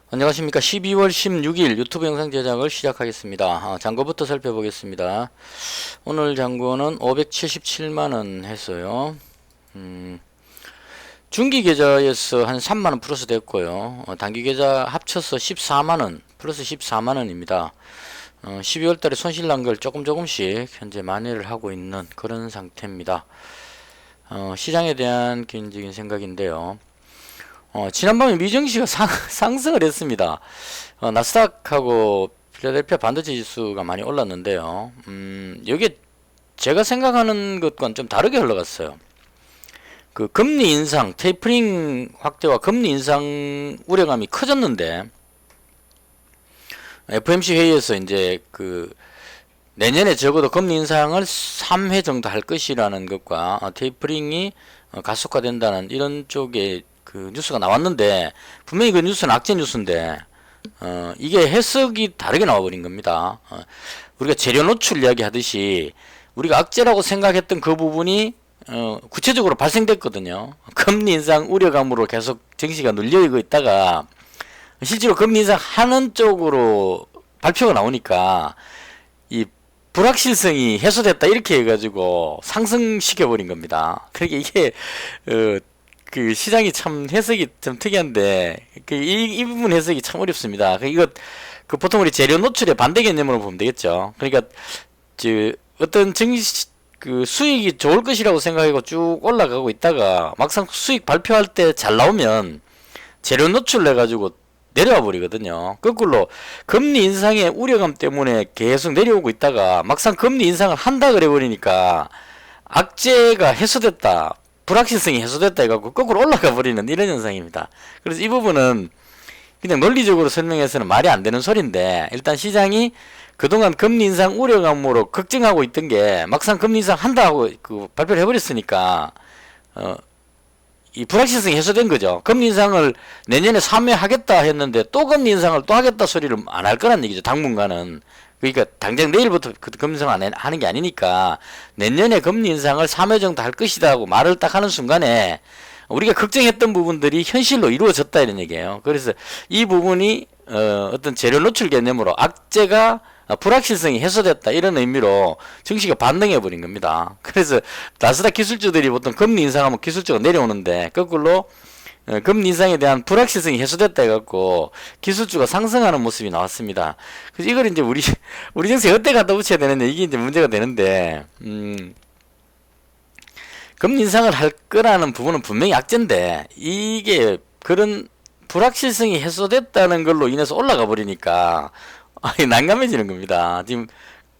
안녕하십니까. 12월 16일 유튜브 영상 제작을 시작하겠습니다. 잔고부터 살펴보겠습니다. 오늘 잔고는 577만원 했어요. 중기 계좌에서 한 3만원 플러스 됐고요. 단기 계좌 합쳐서 14만원 플러스 14만원입니다. 12월 달에 손실 난 걸 조금씩 현재 만회를 하고 있는 그런 상태입니다. 시장에 대한 개인적인 생각인데요. 지난밤에 미증시가 상승을 했습니다. 나스닥하고 필라델피아 반도체 지수가 많이 올랐는데요. 여기에 제가 생각하는 것과는 좀 다르게 흘러갔어요. 그 금리 인상, 테이퍼링 확대와 금리 인상 우려감이 커졌는데, FOMC 회의에서 이제 내년에 적어도 금리 인상을 3회 정도 할 것이라는 것과 테이퍼링이 가속화된다는 이런 쪽에 뉴스가 나왔는데, 분명히 그 뉴스는 악재 뉴스인데 이게 해석이 다르게 나와버린 겁니다. 우리가 재료 노출 이야기 하듯이 우리가 악재라고 생각했던 그 부분이 구체적으로 발생됐거든요. 금리 인상 우려감으로 계속 증시가 눌려있고 있다가 실제로 금리 인상 하는 쪽으로 발표가 나오니까 이 불확실성이 해소됐다 이렇게 해가지고 상승시켜버린 겁니다. 그러니까 이게 그 시장이 참 해석이 좀 특이한데 이 부분 해석이 참 어렵습니다. 이거 보통 우리 재료 노출의 반대 개념으로 보면 되겠죠. 그러니까 어떤 수익이 좋을 것이라고 생각하고 쭉 올라가고 있다가 막상 수익 발표할 때 잘 나오면 재료 노출을 해가지고 내려와 버리거든요. 거꾸로 금리 인상의 우려감 때문에 계속 내려오고 있다가 막상 금리 인상을 한다 그래 버리니까 악재가 해소됐다, 불확실성이 해소됐다 해갖고 거꾸로 올라가 버리는 이런 현상입니다. 그래서 이 부분은 그냥 논리적으로 설명해서는 말이 안 되는 소리인데, 일단 시장이 그동안 금리 인상 우려감으로 걱정하고 있던 게 막상 금리 인상 한다고 발표를 해버렸으니까 이 불확실성이 해소된 거죠. 금리 인상을 내년에 3회 하겠다 했는데 또 금리 인상을 또 하겠다 소리를 안 할 거란 얘기죠. 당분간은. 그러니까 당장 내일부터 금리 인상 안 하는 게 아니니까 내년에 금리 인상을 3회 정도 할 것이다 하고 말을 딱 하는 순간에 우리가 걱정했던 부분들이 현실로 이루어졌다 이런 얘기예요. 그래서 이 부분이 어떤 재료 노출 개념으로 악재가 불확실성이 해소됐다 이런 의미로 증시가 반등해 버린 겁니다. 그래서 나스닥 기술주들이 보통 금리 인상하면 기술주가 내려오는데 거꾸로 금리 인상에 대한 불확실성이 해소됐다 해갖고 기술주가 상승하는 모습이 나왔습니다. 그래서 이걸 이제 우리 증시에 어떻게 갖다 붙여야 되느냐, 이게 이제 문제가 되는데, 금리 인상을 할 거라는 부분은 분명히 악재인데 이게 그런 불확실성이 해소됐다는 걸로 인해서 올라가 버리니까 난감해지는 겁니다. 지금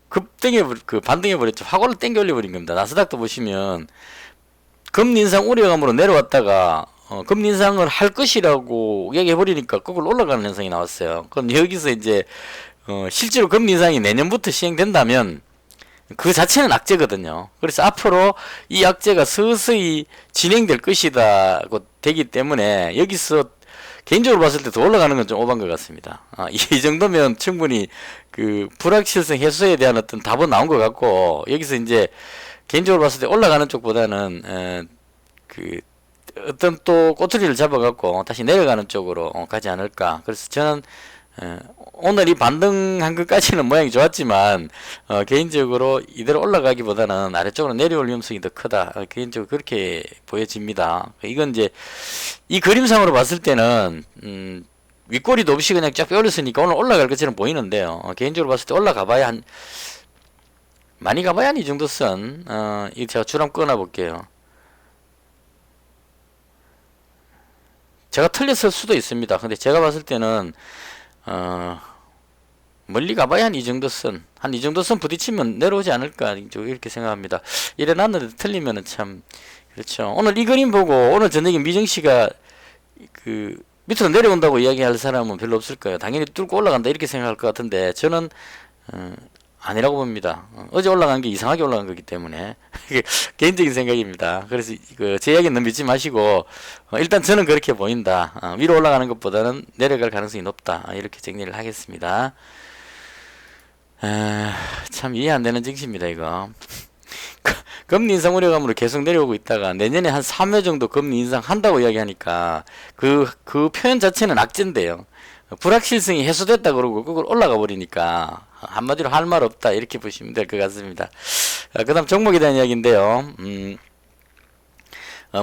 반등해 버렸죠. 확 땡겨 올려 버린 겁니다. 나스닥도 보시면 금리 인상 우려감으로 내려왔다가 금리 인상을 할 것이라고 얘기해버리니까 거꾸로 올라가는 현상이 나왔어요. 그럼 여기서 이제 실제로 금리 인상이 내년부터 시행된다면 그 자체는 악재거든요. 그래서 앞으로 이 악재가 서서히 진행될 것이다고 되기 때문에 여기서 개인적으로 봤을 때 더 올라가는 건 좀 오반 것 같습니다. 이 정도면 충분히 불확실성 해소에 대한 어떤 답은 나온 것 같고, 여기서 이제 개인적으로 봤을 때 올라가는 쪽보다는 어떤 또 꼬투리를 잡아갖고 다시 내려가는 쪽으로 가지 않을까. 그래서 저는 오늘 이 반등한 것까지는 모양이 좋았지만 개인적으로 이대로 올라가기보다는 아래쪽으로 내려올 위험성이 더 크다, 개인적으로 그렇게 보여집니다. 이건 이제 이 그림상으로 봤을 때는 윗꼬리도 없이 그냥 쫙 뼈렸으니까 오늘 올라갈 것처럼 보이는데요. 개인적으로 봤을 때 올라가봐야 많이 가봐야 한 이 정도 선. 이 제가 줄 한번 끊어 볼게요. 제가 틀렸을 수도 있습니다. 근데 제가 봤을 때는 멀리 가봐야 한 이 정도 선, 한 이 정도 선 부딪히면 내려오지 않을까 이렇게 생각합니다. 이래 놨는데 틀리면은 참 그렇죠. 오늘 이 그림 보고 오늘 저녁에 미정씨가 밑으로 내려온다고 이야기할 사람은 별로 없을 거예요. 당연히 뚫고 올라간다 이렇게 생각할 것 같은데 저는 아니라고 봅니다. 어제 올라간 게 이상하게 올라간 거기 때문에 개인적인 생각입니다. 그래서 제 이야기는 너무 믿지 마시고 일단 저는 그렇게 보인다. 위로 올라가는 것보다는 내려갈 가능성이 높다. 이렇게 정리를 하겠습니다. 참 이해 안 되는 증시입니다, 이거. 금리 인상 우려감으로 계속 내려오고 있다가 내년에 한 3회 정도 금리 인상한다고 이야기하니까 그 표현 자체는 악재인데요. 불확실성이 해소됐다 그러고 그걸 올라가 버리니까 한마디로 할 말 없다 이렇게 보시면 될 것 같습니다. 그 다음 종목에 대한 이야기인데요.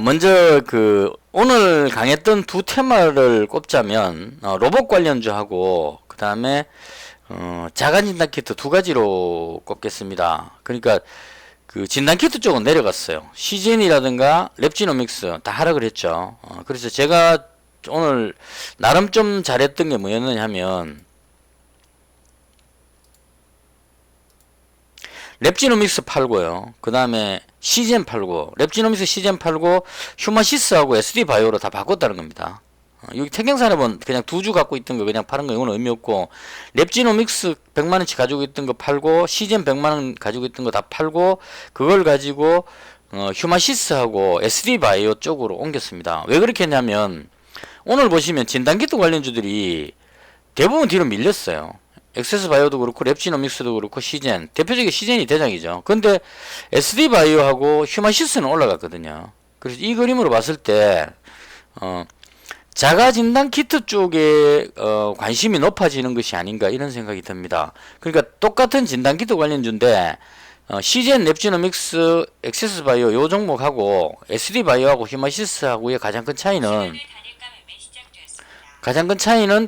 먼저 오늘 강했던 두 테마를 꼽자면 로봇 관련주하고 그 다음에 자가진단키트 두 가지로 꼽겠습니다. 그러니까 그 진단키트 쪽은 내려갔어요. 시젠이라든가 랩지노믹스 다 하락을 했죠. 그래서 제가 오늘 나름 좀 잘했던 게 뭐였느냐 하면 랩지노믹스 팔고요. 그 다음에 시젠 팔고 랩지노믹스 시젠 팔고 휴마시스하고 SD바이오로 다 바꿨다는 겁니다. 여기 태경산업은 그냥 두 주 갖고 있던 거 그냥 파는 거 이거는 의미 없고 랩지노믹스 100만원치 가지고 있던 거 팔고 시젠 100만원 가지고 있던 거 다 팔고 그걸 가지고 휴마시스하고 SD바이오 쪽으로 옮겼습니다. 왜 그렇게 했냐면 오늘 보시면 진단키트 관련주들이 대부분 뒤로 밀렸어요. 엑세스바이오도 그렇고 랩지노믹스도 그렇고 시젠 대표적인 시젠이 대장이죠. 근데 SD바이오하고 휴마시스는 올라갔거든요. 그래서 이 그림으로 봤을 때 자가진단키트 쪽에 관심이 높아지는 것이 아닌가 이런 생각이 듭니다. 그러니까 똑같은 진단키트 관련주인데 시젠, 랩지노믹스, 엑세스바이오 요 종목하고 SD바이오하고 휴마시스하고의 가장 큰 차이는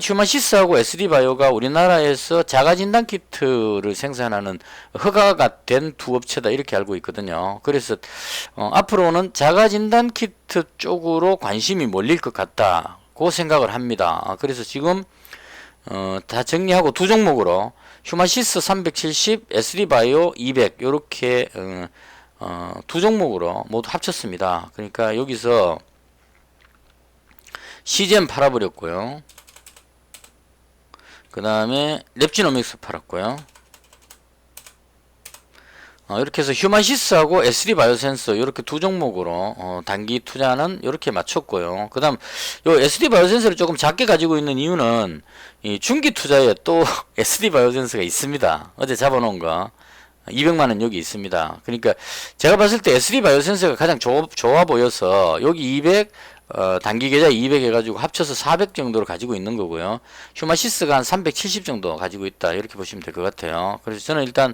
휴마시스하고 SD바이오가 우리나라에서 자가진단키트를 생산하는 허가가 된 두 업체다 이렇게 알고 있거든요. 그래서 앞으로는 자가진단키트 쪽으로 관심이 몰릴 것 같다고 생각을 합니다. 그래서 지금 다 정리하고 두 종목으로 휴마시스 370, SD바이오 200 요렇게 두 종목으로 모두 합쳤습니다. 그러니까 여기서 시젠 팔아버렸고요. 그 다음에 랩지노믹스 팔았고요. 이렇게 해서 휴마시스하고 SD바이오센서 이렇게 두 종목으로 단기 투자는 이렇게 맞췄고요. 그 다음 요 SD바이오센서를 조금 작게 가지고 있는 이유는 이 중기 투자에 또 SD바이오센서가 있습니다. 어제 잡아놓은 거 200만원 여기 있습니다. 그러니까 제가 봤을 때 SD바이오센서가 가장 좋아 보여서 여기 200 단기 계좌 200 해가지고 합쳐서 400 정도를 가지고 있는 거고요. 휴마시스가 한 370 정도 가지고 있다 이렇게 보시면 될 것 같아요. 그래서 저는 일단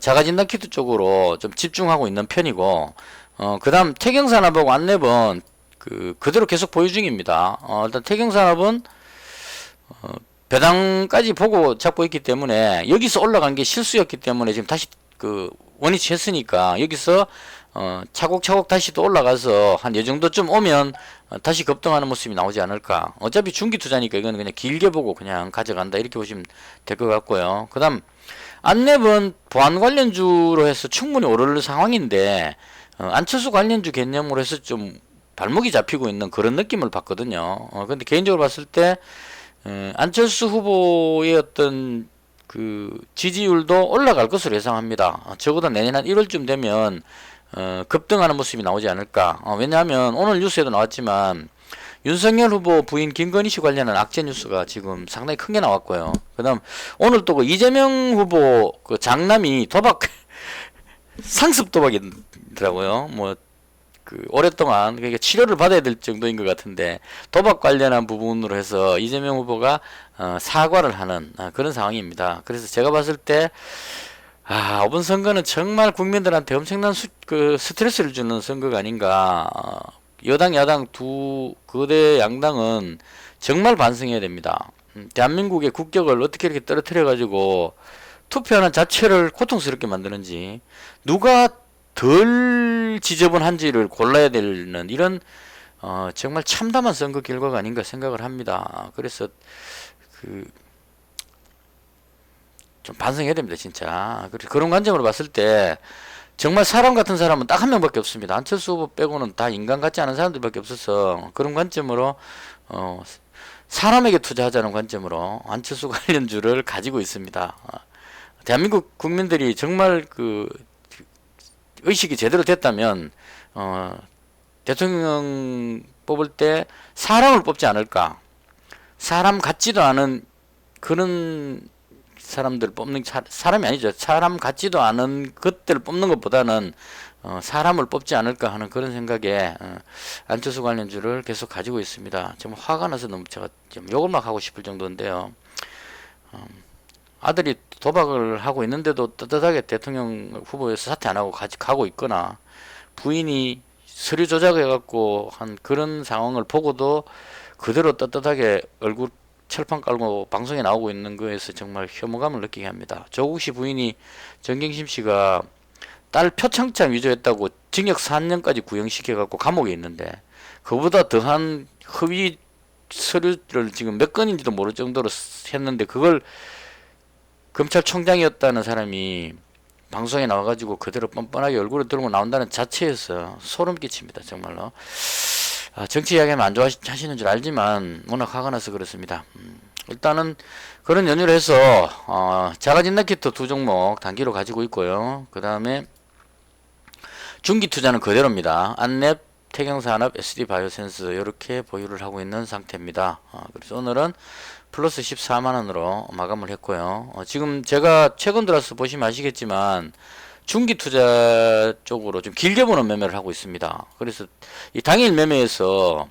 자가진단키트 쪽으로 좀 집중하고 있는 편이고 그 다음 태경산업하고 안랩은 그대로 계속 보유 중입니다. 일단 태경산업은 배당까지 보고 잡고 있기 때문에 여기서 올라간 게 실수였기 때문에 지금 다시 원위치 했으니까 여기서 차곡차곡 다시 또 올라가서 한 이 정도쯤 오면 다시 급등하는 모습이 나오지 않을까. 어차피 중기 투자니까 이거는 그냥 길게 보고 그냥 가져간다 이렇게 보시면 될 것 같고요. 그 다음 안랩은 보안 관련주로 해서 충분히 오를 상황인데 안철수 관련주 개념으로 해서 좀 발목이 잡히고 있는 그런 느낌을 받거든요. 근데 개인적으로 봤을 때 안철수 후보의 어떤 지지율도 올라갈 것으로 예상합니다. 적어도 내년 한 1월쯤 되면 급등하는 모습이 나오지 않을까. 왜냐하면 오늘 뉴스에도 나왔지만 윤석열 후보 부인 김건희 씨 관련한 악재 뉴스가 지금 상당히 큰 게 나왔고요. 그 다음 오늘 또 이재명 후보 장남이 도박 상습 도박이더라고요. 오랫동안 그러니까 치료를 받아야 될 정도인 것 같은데 도박 관련한 부분으로 해서 이재명 후보가 사과를 하는 그런 상황입니다. 그래서 제가 봤을 때 이번 선거는 정말 국민들한테 엄청난 스트레스를 주는 선거가 아닌가. 여당 야당 두 거대 양당은 정말 반성해야 됩니다. 대한민국의 국격을 어떻게 이렇게 떨어뜨려 가지고 투표하는 자체를 고통스럽게 만드는지 누가 덜 지저분한지를 골라야 되는 이런 정말 참담한 선거 결과가 아닌가 생각을 합니다. 그래서 좀 반성해야 됩니다, 진짜. 그런 관점으로 봤을 때 정말 사람 같은 사람은 딱 한 명밖에 없습니다. 안철수 후보 빼고는 다 인간 같지 않은 사람들밖에 없어서 그런 관점으로 사람에게 투자하자는 관점으로 안철수 관련주를 가지고 있습니다. 대한민국 국민들이 정말 의식이 제대로 됐다면 대통령 뽑을 때 사람을 뽑지 않을까. 사람 같지도 않은 그런 사람들 뽑는 사람이 아니죠. 사람 같지도 않은 것들을 뽑는 것보다는 사람을 뽑지 않을까 하는 그런 생각에 안철수 관련주를 계속 가지고 있습니다. 정말 화가 나서 너무 제가 좀 욕을 막 하고 싶을 정도인데요. 아들이 도박을 하고 있는데도 떳떳하게 대통령 후보에서 사퇴 안 하고 가고 있거나, 부인이 서류 조작해갖고 한 그런 상황을 보고도 그대로 떳떳하게 얼굴 철판 깔고 방송에 나오고 있는 거에서 정말 혐오감을 느끼게 합니다. 조국 씨 부인이 정경심 씨가 딸 표창장 위조했다고 징역 4년까지 구형시켜갖고 감옥에 있는데, 그보다 더한 허위 서류를 지금 몇 건인지도 모를 정도로 했는데, 그걸 검찰총장이었다는 사람이 방송에 나와가지고 그대로 뻔뻔하게 얼굴을 들고 나온다는 자체에서 소름 끼칩니다. 정말로. 정치 이야기하면 안 좋아하시는 줄 알지만 워낙 화가 나서 그렇습니다. 일단은 그런 연유를 해서 자가진단키트 두 종목 단기로 가지고 있고요. 그 다음에 중기 투자는 그대로입니다. 안랩, 태경산업, SD바이오센스 이렇게 보유를 하고 있는 상태입니다. 그래서 오늘은 플러스 14만원으로 마감을 했고요. 지금 제가 최근 들어서 보시면 아시겠지만 중기 투자 쪽으로 좀 길게 보는 매매를 하고 있습니다. 그래서 이 당일 매매에서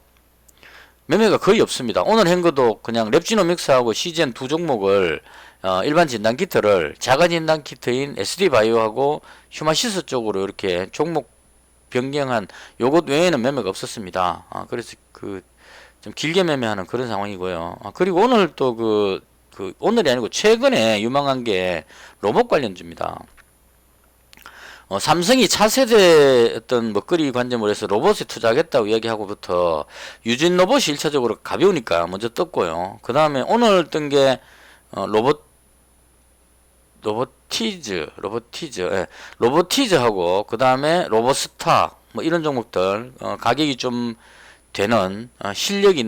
매매가 거의 없습니다. 오늘 한 것도 그냥 랩지노믹스하고 CGN 두 종목을 일반 진단키트를 자가 진단키트인 SD바이오하고 휴마시스 쪽으로 이렇게 종목 변경한 요것 외에는 매매가 없었습니다. 그래서 좀 길게 매매하는 그런 상황이고요. 그리고 오늘 또 오늘이 아니고 최근에 유망한 게 로봇 관련주입니다. 삼성이 차세대 어떤 먹거리 관점으로 해서 로봇에 투자하겠다고 이야기하고부터 유진 로봇이 1차적으로 가벼우니까 먼저 떴고요. 그 다음에 오늘 뜬 게 로보티즈하고 그 다음에 로보스타 뭐 이런 종목들 가격이 좀 되는 실적이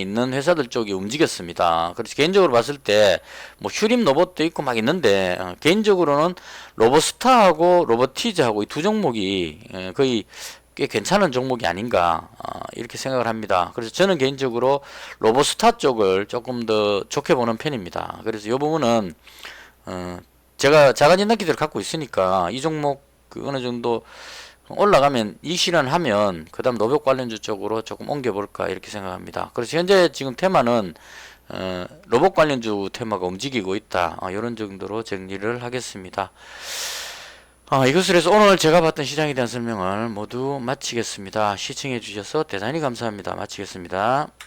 있는 회사들 쪽이 움직였습니다. 그래서 개인적으로 봤을 때 뭐 휴림 로봇도 있고 막 있는데 개인적으로는 로보스타하고 로보티즈하고 이 두 종목이 거의 꽤 괜찮은 종목이 아닌가 이렇게 생각을 합니다. 그래서 저는 개인적으로 로보스타 쪽을 조금 더 좋게 보는 편입니다. 그래서 이 부분은 제가 자가진단키트를 갖고 있으니까 이 종목 어느 정도 올라가면 이 실현하면 그 다음 로봇 관련주 쪽으로 조금 옮겨볼까 이렇게 생각합니다. 그래서 현재 지금 테마는 로봇 관련주 테마가 움직이고 있다, 이런 정도로 정리를 하겠습니다. 이것으로 해서 오늘 제가 봤던 시장에 대한 설명을 모두 마치겠습니다. 시청해 주셔서 대단히 감사합니다. 마치겠습니다.